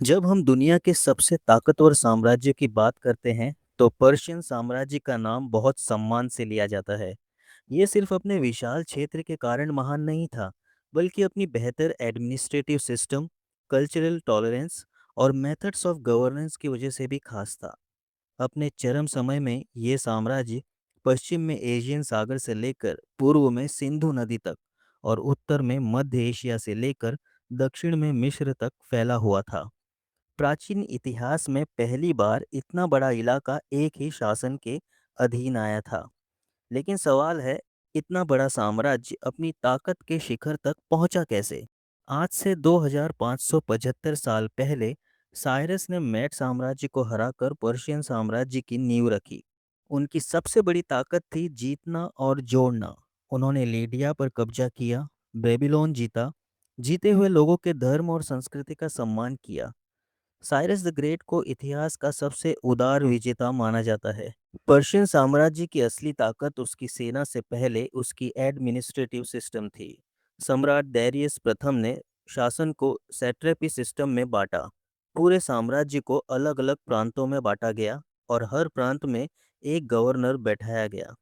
जब हम दुनिया के सबसे ताकतवर साम्राज्य की बात करते हैं, तो पर्शियन साम्राज्य का नाम बहुत सम्मान से लिया जाता है। ये सिर्फ अपने विशाल क्षेत्र के कारण महान नहीं था, बल्कि अपनी बेहतर एडमिनिस्ट्रेटिव सिस्टम, कल्चरल टॉलरेंस और मेथड्स ऑफ गवर्नेंस की वजह से भी खास था। अपने चरम समय में ये साम्राज्य पश्चिम में एशियन सागर से लेकर पूर्व में सिंधु नदी तक और उत्तर में मध्य एशिया से लेकर दक्षिण में मिस्र तक फैला हुआ था। प्राचीन इतिहास में पहली बार इतना बड़ा इलाका एक ही शासन के अधीन आया था। लेकिन सवाल है, इतना बड़ा साम्राज्य अपनी ताकत के शिखर तक पहुंचा कैसे? आज से 2575 साल पहले साइरस ने मेड साम्राज्य को हराकर पर्शियन साम्राज्य की नींव रखी। उनकी सबसे बड़ी ताकत थी जीतना और जोड़ना। उन्होंने लीडिया पर कब्जा किया, बेबीलोन जीता, जीते हुए लोगों के धर्म और संस्कृति का सम्मान किया। साइरस द ग्रेट को इतिहास का सबसे उदार विजेता माना जाता है। पर्शियन साम्राज्य की असली ताकत उसकी सेना से पहले उसकी एडमिनिस्ट्रेटिव सिस्टम थी। सम्राट दैरियस प्रथम ने शासन को सैट्रेपी सिस्टम में बांटा। पूरे साम्राज्य को अलग अलग प्रांतों में बांटा गया और हर प्रांत में एक गवर्नर बैठाया गया।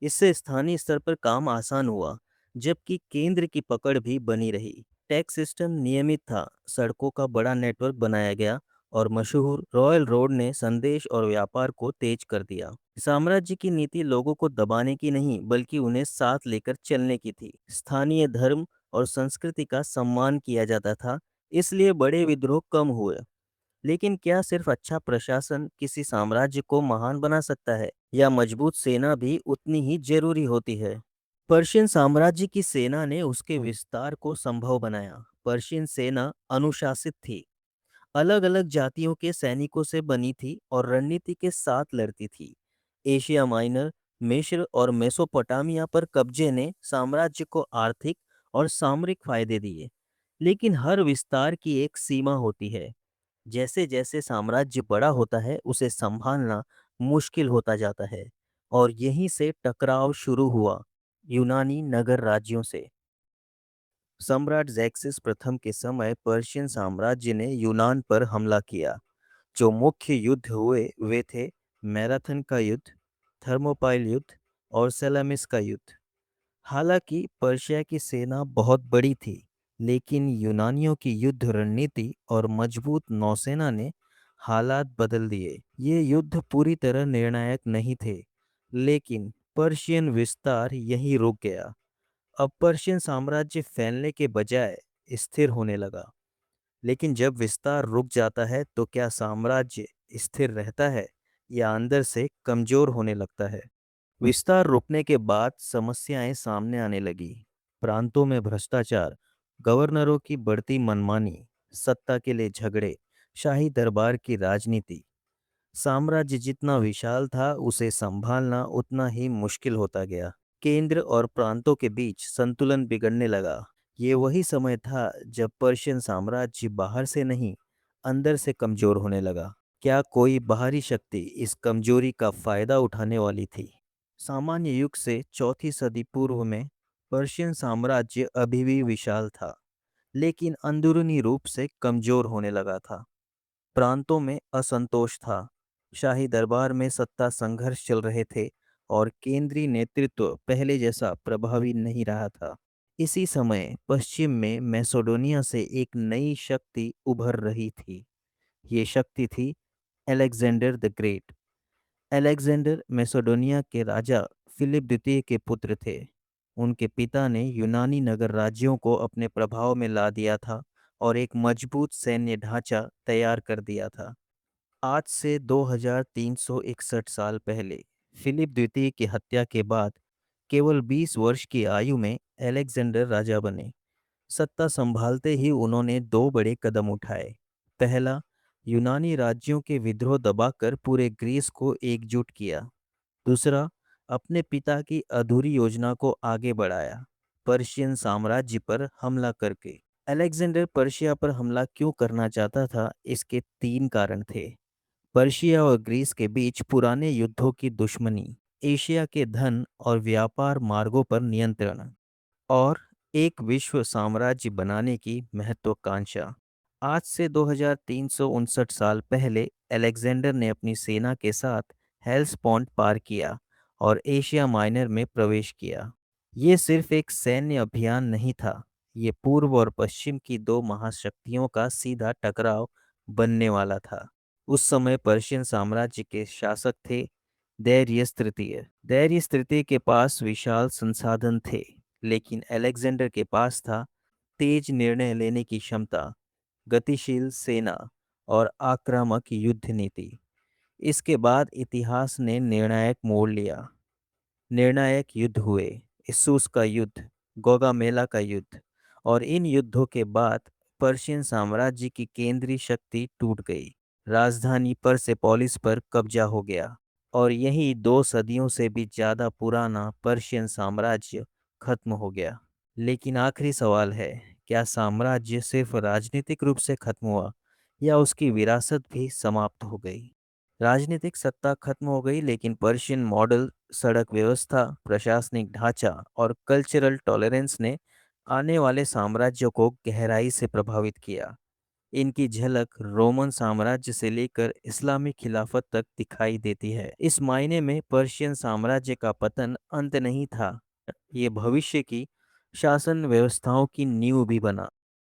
इससे स्थानीय स्तर पर काम आसान हुआ, जबकि केंद्र की पकड़ भी बनी रही। टैक्स सिस्टम नियमित था, सड़कों का बड़ा नेटवर्क बनाया गया और मशहूर रॉयल रोड ने संदेश और व्यापार को तेज कर दिया। साम्राज्य की नीति लोगों को दबाने की नहीं, बल्कि उन्हें साथ लेकर चलने की थी। स्थानीय धर्म और संस्कृति का सम्मान किया जाता था, इसलिए बड़े विद्रोह कम हुए। लेकिन क्या सिर्फ अच्छा प्रशासन किसी साम्राज्य को महान बना सकता है, या मजबूत सेना भी उतनी ही जरूरी होती है? पर्शियन साम्राज्य की सेना ने उसके विस्तार को संभव बनाया। पर्शियन सेना अनुशासित थी, अलग अलग जातियों के सैनिकों से बनी थी और रणनीति के साथ लड़ती थी। एशिया माइनर, मिस्र और मेसोपोटामिया पर कब्जे ने साम्राज्य को आर्थिक और सामरिक फायदे दिए। लेकिन हर विस्तार की एक सीमा होती है। जैसे जैसे साम्राज्य बड़ा होता है, उसे संभालना मुश्किल होता जाता है, और यहीं से टकराव शुरू हुआ यूनानी नगर राज्यों से। सम्राट ज़ैक्सिस प्रथम के समय पर्शियन साम्राज्य ने यूनान पर हमला किया। जो मुख्य युद्ध हुए वे थे मैराथन का युद्ध, थर्मोपाइल युद्ध और सेलामिस का युद्ध। हालांकि पर्शिया की सेना बहुत बड़ी थी, लेकिन यूनानियों की युद्ध रणनीति और मजबूत नौसेना ने हालात बदल दिए। ये युद्ध पूरी तरह निर्णायक नहीं थे, लेकिन पर्शियन विस्तार यहीं रुक गया। अब पर्शियन साम्राज्य फैलने के बजाय स्थिर होने लगा। लेकिन जब विस्तार रुक जाता है, तो क्या साम्राज्य स्थिर रहता है या अंदर से कमजोर होने लगता है? विस्तार रुकने के बाद समस्याएं सामने आने लगी। प्रांतों में भ्रष्टाचार, गवर्नरों की बढ़ती मनमानी, सत्ता के लिए झगड़े, शाही दरबार की राजनीति। साम्राज्य जितना विशाल था, उसे संभालना उतना ही मुश्किल होता गया। केंद्र और प्रांतों के बीच संतुलन बिगड़ने लगा। ये वही समय था जब पर्शियन साम्राज्य बाहर से नहीं, अंदर से कमजोर होने लगा। क्या कोई बाहरी शक्ति इस कमजोरी का फायदा उठाने वाली थी? सामान्य युग से चौथी सदी पूर्व में पर्शियन साम्राज्य अभी भी विशाल था, लेकिन अंदरूनी रूप से कमजोर होने लगा था। प्रांतों में असंतोष था, शाही दरबार में सत्ता संघर्ष चल रहे थे, और केंद्रीय नेतृत्व पहले जैसा प्रभावी नहीं रहा था। इसी समय पश्चिम में मैसेडोनिया से एक नई शक्ति उभर रही थी। ये शक्ति थी Alexander the great. Alexander Macedonia के राजा फिलिप द्वितीय के पुत्र थे। उनके पिता ने यूनानी नगर राज्यों को अपने प्रभाव में ला दिया था और एक मजबूत सैन्य ढांचा तैयार कर दिया था। आज से 2361 साल पहले फिलिप द्वितीय की हत्या के बाद केवल 20 वर्ष की आयु में अलेक्जेंडर राजा बने। सत्ता संभालते ही उन्होंने दो बड़े कदम उठाए। पहला, यूनानी राज्यों के विद्रोह दबाकर पूरे ग्रीस को एकजुट किया। दूसरा, अपने पिता की अधूरी योजना को आगे बढ़ाया, पर्शियन साम्राज्य पर हमला करके। अलेक्जेंडर पर्शिया पर हमला क्यों करना चाहता था? इसके तीन कारण थे। पर्शिया और ग्रीस के बीच पुराने युद्धों की दुश्मनी, एशिया के धन और व्यापार मार्गों पर नियंत्रण, और एक विश्व साम्राज्य बनाने की महत्वाकांक्षा। आज से 2359 साल पहले अलेक्जेंडर ने अपनी सेना के साथ हेल्सपॉन्ट पार किया और एशिया माइनर में प्रवेश किया। ये सिर्फ एक सैन्य अभियान नहीं था, ये पूर्व और पश्चिम की दो महाशक्तियों का सीधा टकराव बनने वाला था। उस समय पर्शियन साम्राज्य के शासक थे दैरियस तृतीय। दैरियस तृतीय के पास विशाल संसाधन थे, लेकिन अलेक्जेंडर के पास था तेज निर्णय लेने की क्षमता, गतिशील सेना और आक्रामक युद्ध नीति। इसके बाद इतिहास ने निर्णायक मोड़ लिया। निर्णायक युद्ध हुए, इस्सूस का युद्ध, गौगामेला का युद्ध, और इन युद्धों के बाद पर्शियन साम्राज्य की केंद्रीय शक्ति टूट गई। राजधानी परसेपोलिस पर कब्जा हो गया और यही 2 सदियों से भी ज़्यादा पुराना पर्शियन साम्राज्य खत्म हो गया। लेकिन आखिरी सवाल है, क्या साम्राज्य सिर्फ राजनीतिक रूप से खत्म हुआ या उसकी विरासत भी समाप्त हो गई? राजनीतिक सत्ता खत्म हो गई, लेकिन पर्शियन मॉडल, सड़क व्यवस्था, प्रशासनिक ढांचा और कल्चरल टॉलरेंस ने आने वाले साम्राज्यों को गहराई से प्रभावित किया। इनकी झलक रोमन साम्राज्य से लेकर इस्लामी खिलाफत तक दिखाई देती है। इस मायने में पर्शियन साम्राज्य का पतन अंत नहीं था, ये भविष्य की शासन व्यवस्थाओं की नींव भी बना।